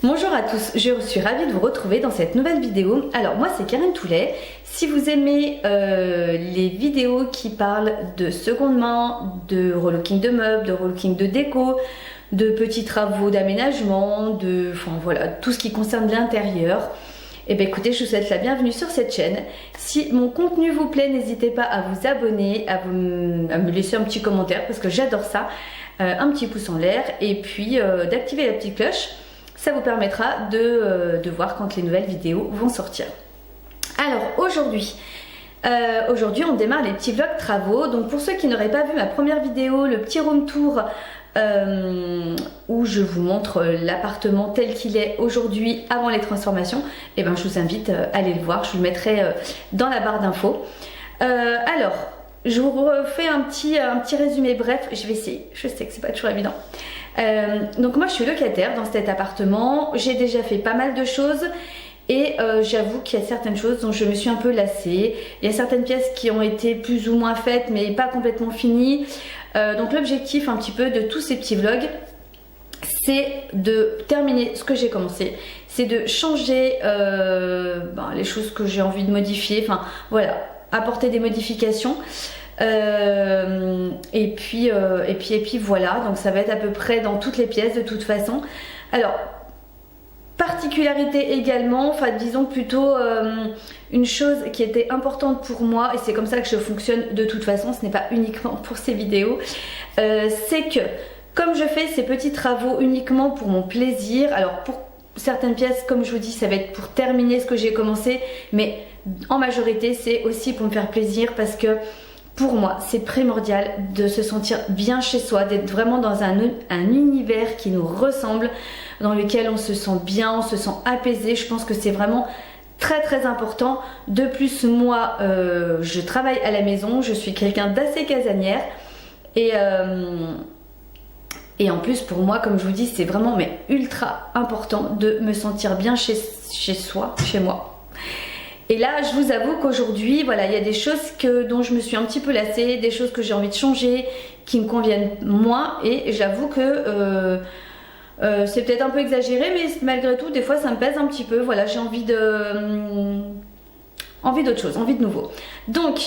Bonjour à tous, je suis ravie de vous retrouver dans cette nouvelle vidéo. Alors moi c'est Karine Toulet. Si vous aimez les vidéos qui parlent de seconde main, de relooking de meubles, de relooking de déco, de petits travaux d'aménagement, enfin voilà, tout ce qui concerne l'intérieur, et bien écoutez, je vous souhaite la bienvenue sur cette chaîne. Si mon contenu vous plaît, n'hésitez pas à vous abonner, à me laisser un petit commentaire parce que j'adore ça, un petit pouce en l'air, et puis d'activer la petite cloche. Ça vous permettra de voir quand les nouvelles vidéos vont sortir. Alors aujourd'hui on démarre les petits vlogs travaux. Donc pour ceux qui n'auraient pas vu ma première vidéo, le petit room tour où je vous montre l'appartement tel qu'il est aujourd'hui avant les transformations, et ben je vous invite à aller le voir. Je vous le mettrai dans la barre d'infos. Alors je vous refais un petit résumé bref. Je vais essayer, je sais que c'est pas toujours évident. Donc moi je suis locataire dans cet appartement, j'ai déjà fait pas mal de choses et j'avoue qu'il y a certaines choses dont je me suis un peu lassée. Il y a certaines pièces qui ont été plus ou moins faites mais pas complètement finies. Donc l'objectif un petit peu de tous ces petits vlogs, c'est de terminer ce que j'ai commencé, c'est de changer les choses que j'ai envie de modifier, enfin voilà, apporter des modifications. Et puis voilà, donc ça va être à peu près dans toutes les pièces de toute façon. Alors particularité également, enfin disons plutôt une chose qui était importante pour moi, et c'est comme ça que je fonctionne de toute façon, ce n'est pas uniquement pour ces vidéos, c'est que comme je fais ces petits travaux uniquement pour mon plaisir, alors pour certaines pièces comme je vous dis ça va être pour terminer ce que j'ai commencé, mais en majorité c'est aussi pour me faire plaisir, parce que pour moi, c'est primordial de se sentir bien chez soi, d'être vraiment dans un univers qui nous ressemble, dans lequel on se sent bien, on se sent apaisé. Je pense que c'est vraiment très très important. De plus, moi, je travaille à la maison, je suis quelqu'un d'assez casanière. Et en plus, pour moi, comme je vous dis, c'est vraiment ultra important de me sentir bien chez soi, chez moi. Et là, je vous avoue qu'aujourd'hui, voilà, il y a des choses dont je me suis un petit peu lassée, des choses que j'ai envie de changer, qui me conviennent moins. Et j'avoue que c'est peut-être un peu exagéré, mais malgré tout, des fois, ça me pèse un petit peu. Voilà, j'ai envie d'autre chose, envie de nouveau. Donc,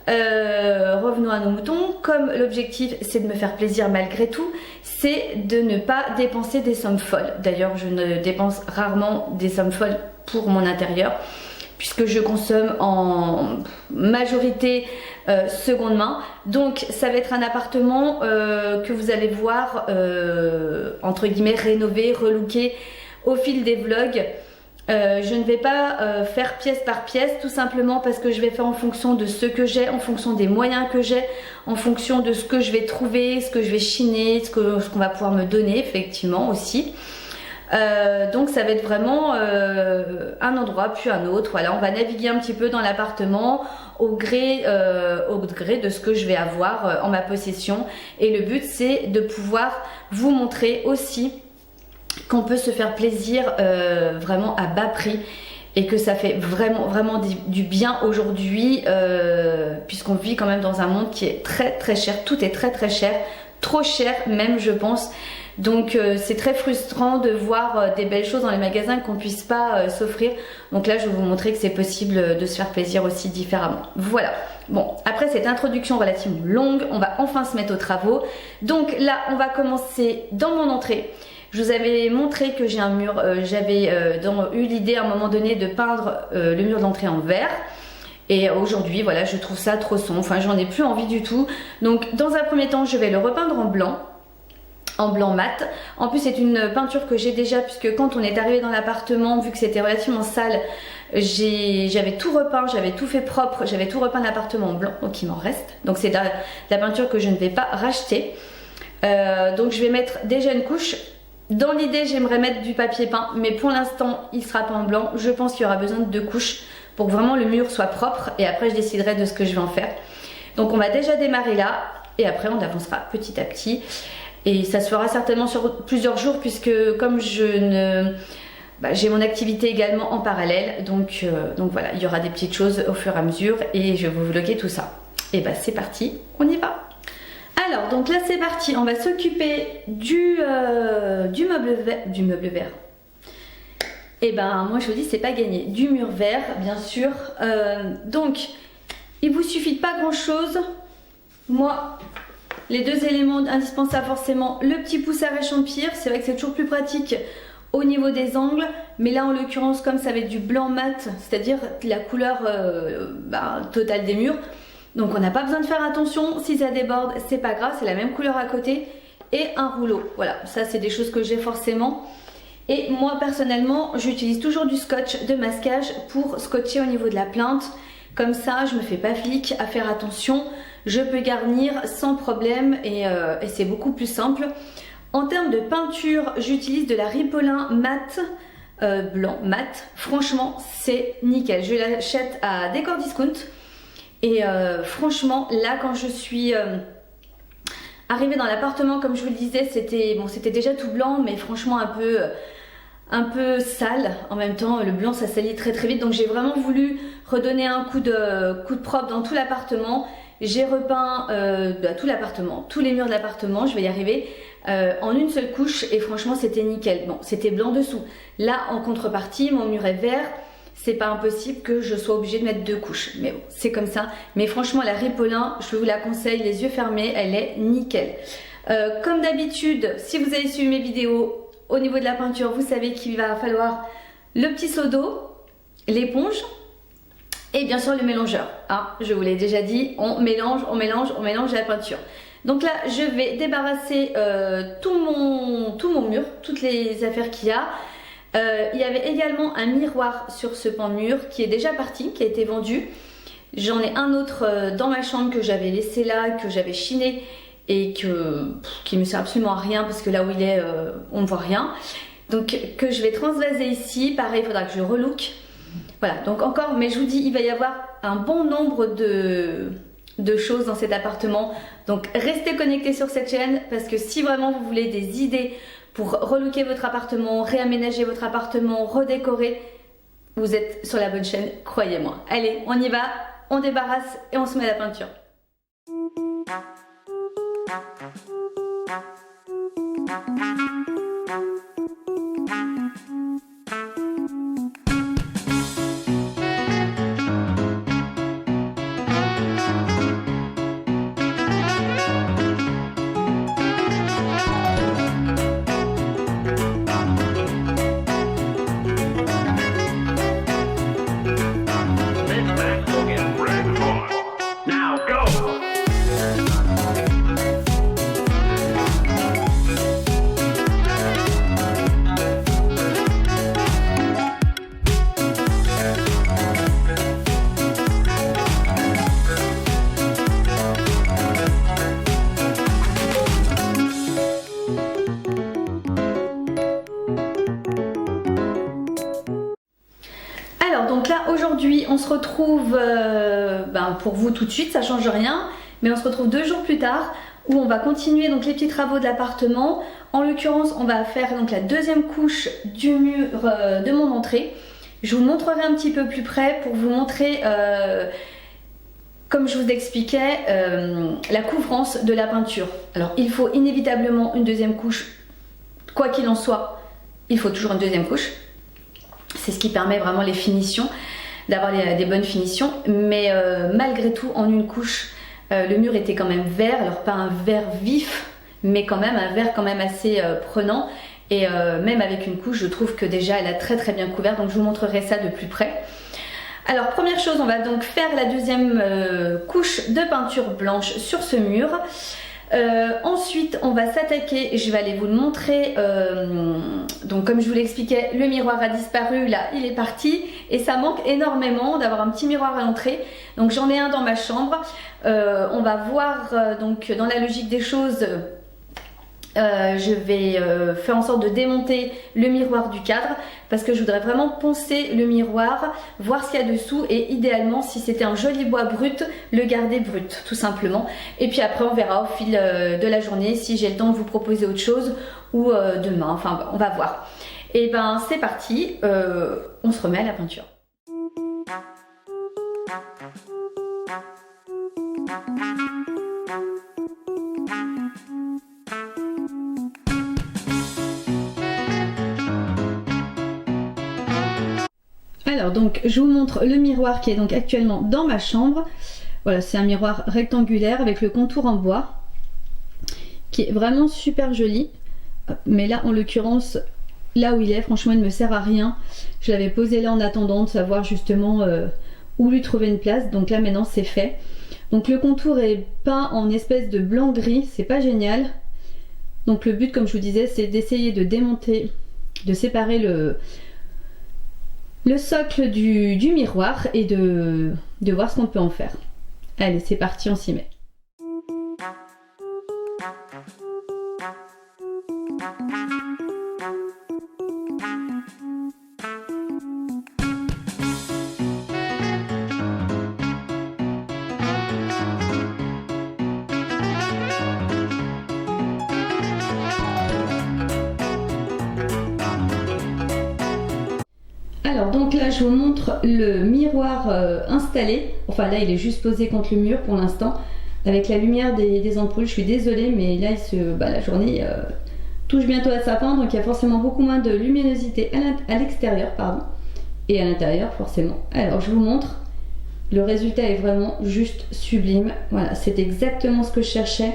revenons à nos moutons. Comme l'objectif, c'est de me faire plaisir malgré tout, c'est de ne pas dépenser des sommes folles. D'ailleurs, je ne dépense rarement des sommes folles pour mon intérieur, puisque je consomme en majorité seconde main. Donc ça va être un appartement que vous allez voir entre guillemets rénové, relooké au fil des vlogs. Je ne vais pas faire pièce par pièce, tout simplement parce que je vais faire en fonction de ce que j'ai, en fonction des moyens que j'ai, en fonction de ce que je vais trouver, ce que je vais chiner, ce qu'on va pouvoir me donner effectivement aussi. Donc ça va être vraiment un endroit puis un autre. Voilà, on va naviguer un petit peu dans l'appartement au gré de ce que je vais avoir en ma possession. Et le but, c'est de pouvoir vous montrer aussi qu'on peut se faire plaisir vraiment à bas prix, et que ça fait vraiment du bien aujourd'hui, puisqu'on vit quand même dans un monde qui est très très cher. Tout est très très cher, trop cher même, je pense. Donc c'est très frustrant de voir des belles choses dans les magasins qu'on ne puisse pas s'offrir. Donc là je vais vous montrer que c'est possible de se faire plaisir aussi différemment. Voilà, bon, après cette introduction relativement longue, on va enfin se mettre aux travaux. Donc là on va commencer dans mon entrée. Je vous avais montré que j'ai un mur, j'avais eu l'idée à un moment donné de peindre le mur d'entrée en vert. Et aujourd'hui voilà, je trouve ça trop sombre, enfin j'en ai plus envie du tout. Donc dans un premier temps je vais le repeindre en blanc mat. En plus c'est une peinture que j'ai déjà, puisque quand on est arrivé dans l'appartement, vu que c'était relativement sale, j'avais tout repeint, j'avais tout fait propre, j'avais tout repeint l'appartement en blanc, donc il m'en reste. Donc c'est de la peinture que je ne vais pas racheter. Donc je vais mettre déjà une couche. Dans l'idée j'aimerais mettre du papier peint, mais pour l'instant il sera pas en blanc. Je pense qu'il y aura besoin de 2 couches pour que vraiment le mur soit propre, et après je déciderai de ce que je vais en faire. Donc on va déjà démarrer là, et après on avancera petit à petit. Et ça se fera certainement sur plusieurs jours, puisque comme j'ai mon activité également en parallèle, donc voilà, il y aura des petites choses au fur et à mesure et je vais vous vlogger tout ça. Et bah c'est parti, on y va. Alors donc là c'est parti, on va s'occuper du meuble vert. Et ben moi je vous dis c'est pas gagné, du mur vert bien sûr. Donc il vous suffit de pas grand chose. Moi les deux éléments indispensables forcément, le petit pouce à réchampir, c'est vrai que c'est toujours plus pratique au niveau des angles, mais là en l'occurrence comme ça va être du blanc mat, c'est-à-dire la couleur totale des murs, donc on n'a pas besoin de faire attention, si ça déborde c'est pas grave, c'est la même couleur à côté, et un rouleau, voilà, ça c'est des choses que j'ai forcément. Et moi personnellement j'utilise toujours du scotch de masquage pour scotcher au niveau de la plinthe, comme ça je me fais pas flic à faire attention, je peux garnir sans problème et c'est beaucoup plus simple. En termes de peinture, j'utilise de la Ripolin mat, blanc mat. Franchement, c'est nickel. Je l'achète à Décor Discount. Et franchement, là, quand je suis arrivée dans l'appartement, comme je vous le disais, c'était déjà tout blanc, mais franchement un peu sale. En même temps, le blanc, ça salit très très vite. Donc j'ai vraiment voulu redonner un coup de propre dans tout l'appartement. J'ai repeint tout l'appartement, tous les murs de l'appartement, je vais y arriver, en une seule couche et franchement c'était nickel. Bon, c'était blanc dessous. Là, en contrepartie, mon mur est vert, c'est pas impossible que je sois obligée de mettre 2 couches. Mais bon, c'est comme ça. Mais franchement, la Ripolin, je vous la conseille, les yeux fermés, elle est nickel. Comme d'habitude, si vous avez suivi mes vidéos, au niveau de la peinture, vous savez qu'il va falloir le petit seau d'eau, l'éponge, et bien sûr le mélangeur, je vous l'ai déjà dit, on mélange la peinture. Donc là je vais débarrasser tout mon mur, toutes les affaires qu'il y a. Il y avait également un miroir sur ce pan de mur qui est déjà parti, qui a été vendu. J'en ai un autre dans ma chambre que j'avais laissé là, que j'avais chiné et qui me sert absolument à rien parce que là où il est on ne voit rien. Donc que je vais transvaser ici, pareil il faudra que je relook. Voilà, donc encore, mais je vous dis, il va y avoir un bon nombre de choses dans cet appartement. Donc restez connectés sur cette chaîne parce que si vraiment vous voulez des idées pour relooker votre appartement, réaménager votre appartement, redécorer, vous êtes sur la bonne chaîne, croyez-moi. Allez, on y va, on débarrasse et on se met à la peinture. Alors donc là aujourd'hui on se retrouve pour vous tout de suite, ça change rien, mais on se retrouve 2 jours plus tard où on va continuer donc les petits travaux de l'appartement. En l'occurrence on va faire donc la 2e couche du mur de mon entrée. Je vous montrerai un petit peu plus près pour vous montrer comme je vous expliquais la couvrance de la peinture. Alors il faut inévitablement une 2e couche, quoi qu'il en soit, il faut toujours une 2e couche. C'est ce qui permet vraiment les finitions, d'avoir des bonnes finitions. Mais malgré tout, en une couche, le mur était quand même vert. Alors pas un vert vif, mais quand même un vert quand même assez prenant. Et même avec une couche, je trouve que déjà elle a très très bien couvert. Donc je vous montrerai ça de plus près. Alors première chose, on va donc faire la 2e couche de peinture blanche sur ce mur. Ensuite on va s'attaquer, je vais aller vous le montrer, donc comme je vous l'expliquais, le miroir a disparu, là il est parti et ça manque énormément d'avoir un petit miroir à l'entrée. Donc j'en ai un dans ma chambre, on va voir donc dans la logique des choses, je vais faire en sorte de démonter le miroir du cadre parce que je voudrais vraiment poncer le miroir, voir ce qu'il y a dessous et idéalement si c'était un joli bois brut, le garder brut tout simplement. Et puis après on verra au fil de la journée si j'ai le temps de vous proposer autre chose ou demain, enfin on va voir. Et ben c'est parti, on se remet à la peinture. Alors donc je vous montre le miroir qui est donc actuellement dans ma chambre. Voilà, c'est un miroir rectangulaire avec le contour en bois qui est vraiment super joli. Mais là en l'occurrence, là où il est, franchement il ne me sert à rien. Je l'avais posé là en attendant de savoir justement où lui trouver une place. Donc là maintenant c'est fait. Donc le contour est peint en espèce de blanc gris, c'est pas génial. Donc le but, comme je vous disais, c'est d'essayer de démonter, de séparer le socle du miroir et de voir ce qu'on peut en faire. Allez, c'est parti, on s'y met. Alors donc là je vous montre le miroir installé, enfin là il est juste posé contre le mur pour l'instant avec la lumière des ampoules. Je suis désolée mais là la journée touche bientôt à sa fin, donc il y a forcément beaucoup moins de luminosité à l'extérieur et à l'intérieur forcément. Alors je vous montre, le résultat est vraiment juste sublime. Voilà, c'est exactement ce que je cherchais,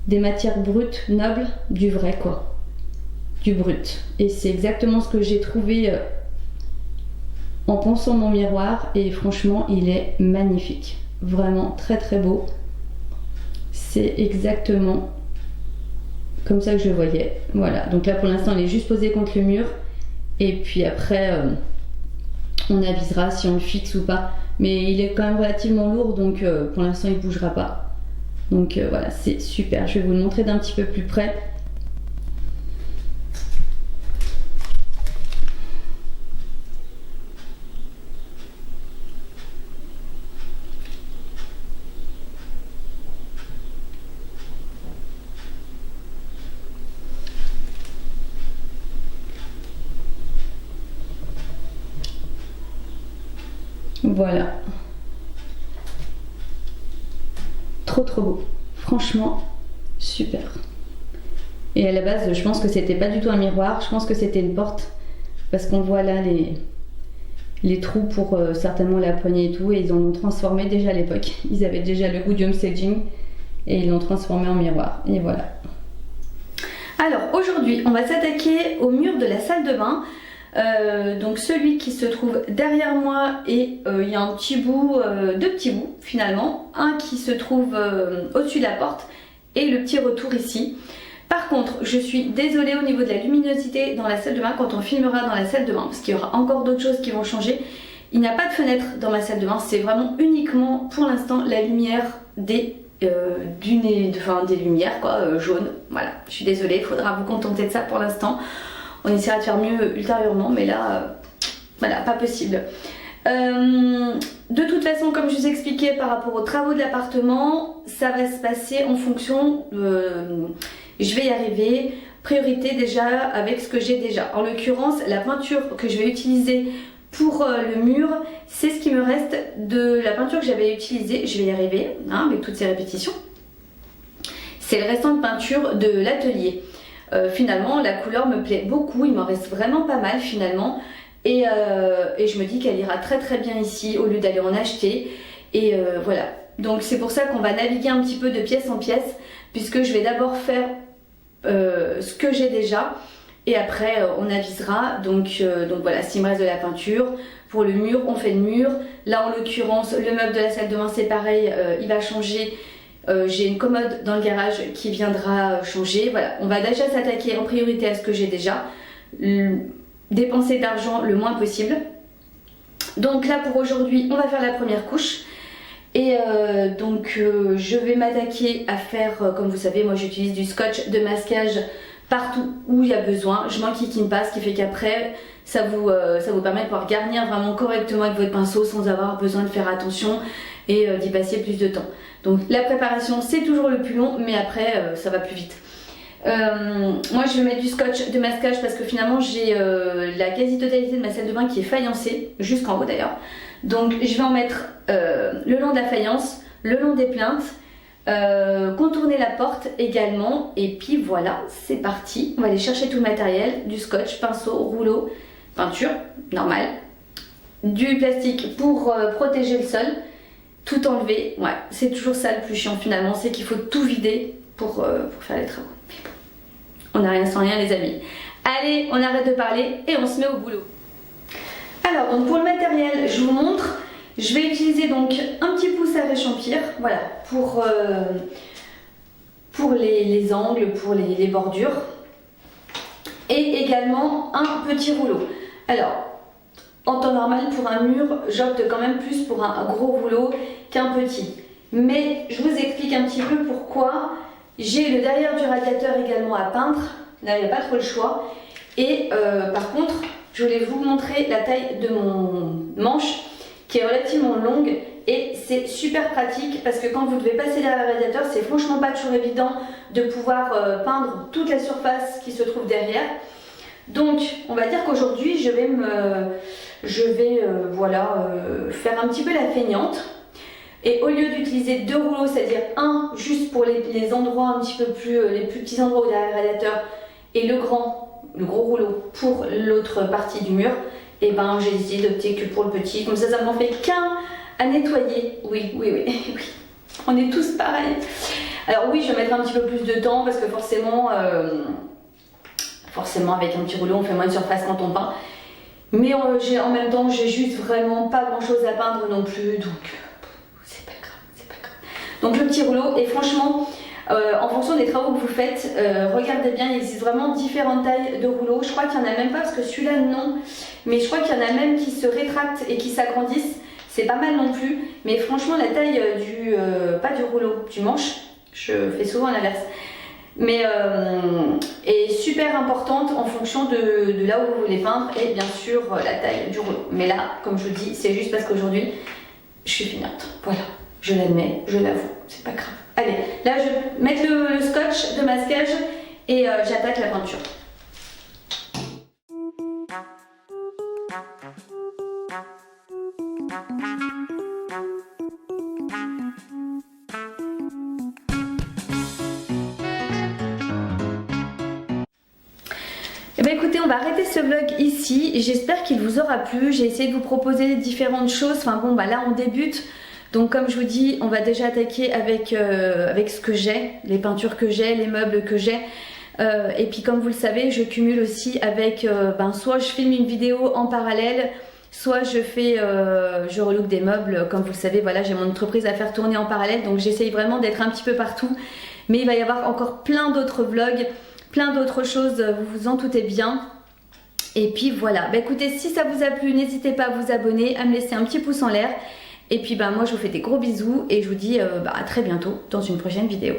des matières brutes, nobles, du vrai quoi, du brut, et c'est exactement ce que j'ai trouvé en pensant mon miroir, et franchement il est magnifique, vraiment très très beau. C'est exactement comme ça que je le voyais. Voilà, donc là pour l'instant il est juste posé contre le mur et puis après on avisera si on le fixe ou pas, mais il est quand même relativement lourd, donc pour l'instant il bougera pas. Donc voilà, c'est super. Je vais vous le montrer d'un petit peu plus près. Voilà, trop beau, franchement super. Et à la base je pense que c'était pas du tout un miroir, je pense que c'était une porte, parce qu'on voit là les trous pour certainement la poignée et tout, et ils en ont transformé déjà à l'époque. Ils avaient déjà le goût du homestaging et ils l'ont transformé en miroir, et voilà. Alors aujourd'hui on va s'attaquer au mur de la salle de bain. Donc celui qui se trouve derrière moi, et il y a un petit bout, deux petits bouts finalement, un qui se trouve au-dessus de la porte et le petit retour ici. Par contre je suis désolée au niveau de la luminosité dans la salle de bain quand on filmera dans la salle de bain, parce qu'il y aura encore d'autres choses qui vont changer. Il n'y a pas de fenêtre dans ma salle de bain, c'est vraiment uniquement pour l'instant la lumière des lumières quoi, jaunes. Voilà, je suis désolée, il faudra vous contenter de ça pour l'instant. On essaiera de faire mieux ultérieurement, mais là, voilà, pas possible. De toute façon, comme je vous expliquais par rapport aux travaux de l'appartement, ça va se passer en fonction, je vais y arriver, priorité déjà avec ce que j'ai déjà. En l'occurrence, la peinture que je vais utiliser pour le mur, c'est ce qui me reste de la peinture que j'avais utilisée, je vais y arriver, hein, avec toutes ces répétitions. C'est le restant de peinture de l'atelier. Finalement la couleur me plaît beaucoup, il m'en reste vraiment pas mal finalement, et je me dis qu'elle ira très très bien ici au lieu d'aller en acheter, et voilà, donc c'est pour ça qu'on va naviguer un petit peu de pièce en pièce, puisque je vais d'abord faire ce que j'ai déjà et après on avisera. Donc voilà, s'il me reste de la peinture pour le mur, on fait le mur. Là en l'occurrence le meuble de la salle de bain c'est pareil, il va changer. J'ai une commode dans le garage qui viendra changer. Voilà, on va déjà s'attaquer en priorité à ce que j'ai déjà, dépenser d'argent le moins possible. Donc là pour aujourd'hui on va faire la première couche, et je vais m'attaquer à faire, comme vous savez moi j'utilise du scotch de masquage partout où il y a besoin. Je m'enquiquine pas, ce qui fait qu'après ça vous permet de pouvoir garnir vraiment correctement avec votre pinceau sans avoir besoin de faire attention et d'y passer plus de temps. Donc la préparation c'est toujours le plus long, mais après ça va plus vite. Moi je vais mettre du scotch de masquage parce que finalement j'ai la quasi-totalité de ma salle de bain qui est faïencée, jusqu'en haut d'ailleurs. Donc je vais en mettre le long de la faïence, le long des plinthes, contourner la porte également, et puis voilà, c'est parti. On va aller chercher tout le matériel, du scotch, pinceau, rouleau, peinture normale, du plastique pour protéger le sol, tout enlever. Ouais, c'est toujours ça le plus chiant finalement, c'est qu'il faut tout vider pour faire les travaux. Mais bon, on n'a rien sans rien les amis. Allez, on arrête de parler et on se met au boulot. Alors donc pour le matériel, je vous montre. Je vais utiliser donc un petit pouce à réchampir, voilà, pour les angles, pour les bordures. Et également un petit rouleau. Alors, en temps normal, pour un mur, j'opte quand même plus pour un gros rouleau qu'un petit. Mais je vous explique un petit peu pourquoi. J'ai le derrière du radiateur également à peindre. Là, il n'y a pas trop le choix. Et par contre, je voulais vous montrer la taille de mon manche qui est relativement longue. Et c'est super pratique parce que quand vous devez passer derrière le radiateur, c'est franchement pas toujours évident de pouvoir peindre toute la surface qui se trouve derrière. Donc on va dire qu'aujourd'hui je vais faire un petit peu la feignante. Et au lieu d'utiliser deux rouleaux, c'est-à-dire un juste pour les endroits un petit peu plus, les plus petits endroits derrière le radiateur et le gros rouleau pour l'autre partie du mur, et ben j'ai décidé d'opter que pour le petit. Comme ça m'en fait qu'un à nettoyer. Oui. On est tous pareils. Alors oui, je vais mettre un petit peu plus de temps parce que forcément avec un petit rouleau on fait moins de surface quand on peint. Mais en même temps j'ai juste vraiment pas grand chose à peindre non plus, donc c'est pas grave. Donc le petit rouleau, et franchement en fonction des travaux que vous faites, regardez bien, il existe vraiment différentes tailles de rouleaux. Je crois qu'il n'y en a même pas, parce que celui-là non, mais je crois qu'il y en a même qui se rétractent et qui s'agrandissent. C'est pas mal non plus, mais franchement la taille pas du rouleau, du manche, je fais souvent l'inverse, mais est super importante en fonction de là où vous voulez peindre, et bien sûr la taille du rouleau. Mais là, comme je vous dis, c'est juste parce qu'aujourd'hui je suis feignante, voilà, je l'admets, je l'avoue, c'est pas grave. Allez, là je vais mettre le scotch de masquage et j'attaque la peinture. Eh bien écoutez, on va arrêter ce vlog ici. J'espère qu'il vous aura plu. J'ai essayé de vous proposer différentes choses. Enfin bon, bah là on débute. Donc comme je vous dis, on va déjà attaquer avec ce que j'ai, les peintures que j'ai, les meubles que j'ai. Et puis comme vous le savez, je cumule aussi avec, soit je filme une vidéo en parallèle, soit je relook des meubles. Comme vous le savez, voilà, j'ai mon entreprise à faire tourner en parallèle. Donc j'essaye vraiment d'être un petit peu partout. Mais il va y avoir encore plein d'autres vlogs, plein d'autres choses, vous vous en doutez bien. Et puis voilà, bah écoutez, si ça vous a plu, n'hésitez pas à vous abonner, à me laisser un petit pouce en l'air. Et puis moi je vous fais des gros bisous et je vous dis à très bientôt dans une prochaine vidéo.